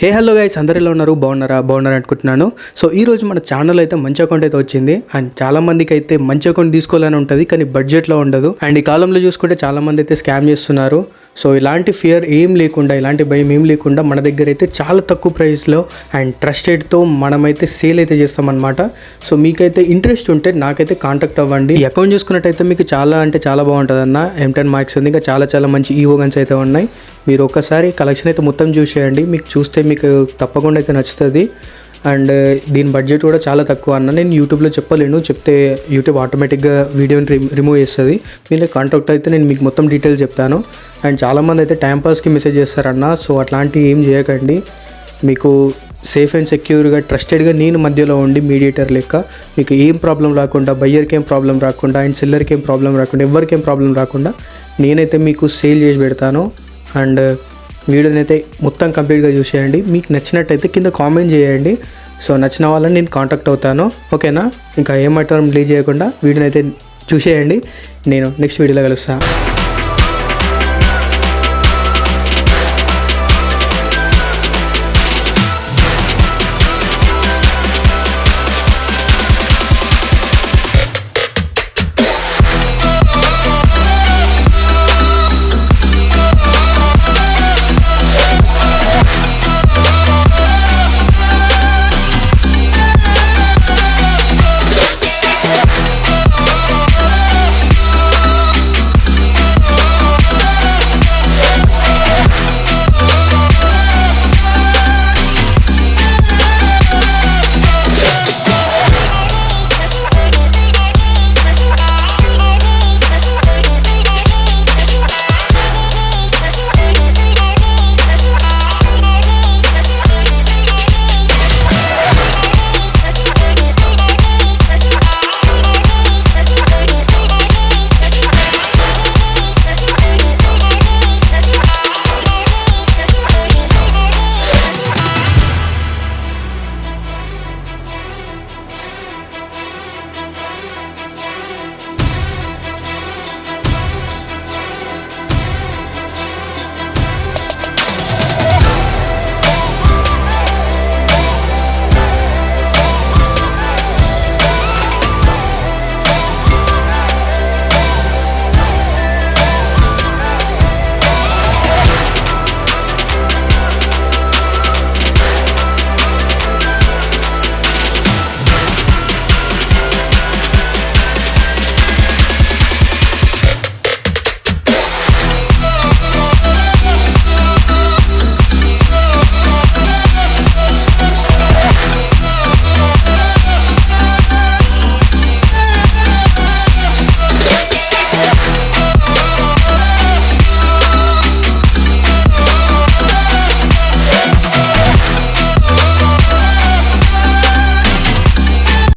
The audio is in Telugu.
హలో గైస్, అందరు ఎలా ఉన్నారు? బాగున్నారా అనుకుంటున్నాను. సో ఈ రోజు మన ఛానల్ అయితే మంచి అకౌంట్ అయితే వచ్చింది. అండ్ చాలా మందికి అయితే మంచి అకౌంట్ తీసుకోవాలని ఉంటుంది, కానీ బడ్జెట్లో ఉండదు. అండ్ ఈ కాలంలో చూసుకుంటే చాలా మంది అయితే స్కామ్ చేస్తున్నారు. సో ఇలాంటి ఫియర్ ఏం లేకుండా, ఇలాంటి భయం ఏం లేకుండా మన దగ్గర అయితే చాలా తక్కువ ప్రైస్లో అండ్ ట్రస్టెడ్తో మనమైతే సేల్ అయితే చేస్తామన్నమాట. సో మీకైతే ఇంట్రెస్ట్ ఉంటే నాకైతే కాంటాక్ట్ అవ్వండి. ఈ అకౌంట్ చూసుకున్నట్టయితే మీకు చాలా అంటే చాలా బాగుంటుంది అన్న. M10 Max ఉంది, ఇంకా చాలా మంచి ఈవో గన్స్ అయితే ఉన్నాయి. మీరు ఒక్కసారి కలెక్షన్ అయితే మొత్తం చూసేయండి, మీకు చూస్తే మీకు తప్పకుండా అయితే నచ్చుతుంది. అండ్ దీని బడ్జెట్ కూడా చాలా తక్కువ అన్న. నేను యూట్యూబ్లో చెప్పలేను, చెప్తే యూట్యూబ్ ఆటోమేటిక్గా వీడియోని రిమూవ్ చేస్తుంది. మీరు కాంటాక్ట్ అయితే నేను మీకు మొత్తం డీటెయిల్స్ చెప్తాను. అండ్ చాలామంది అయితే టైంపాస్కి మెసేజ్ చేస్తారన్న. సో అట్లాంటివి ఏం చేయకండి. మీకు సేఫ్ అండ్ సెక్యూర్గా ట్రస్టెడ్గా నేను మధ్యలో ఉండి మీడియేటర్ లెక్క మీకు ఏం ప్రాబ్లం రాకుండా, బయ్యర్కి ఏం ప్రాబ్లం రాకుండా అండ్ సెల్లర్కి ఏం ప్రాబ్లం రాకుండా, ఎవరికి ఏం ప్రాబ్లం రాకుండా నేనైతే మీకు సేల్ చేసి పెడతాను. అండ్ వీడియోని అయితే మొత్తం కంప్లీట్గా చూసేయండి. మీకు నచ్చినట్టయితే కింద కామెంట్ చేయండి. సో నచ్చిన వాళ్ళని నేను కాంటాక్ట్ అవుతాను, ఓకేనా? ఇంకా ఏమాత్రం డిలే చేయకుండా వీడియోని అయితే చూసేయండి. నేను నెక్స్ట్ వీడియోలో కలుస్తాను.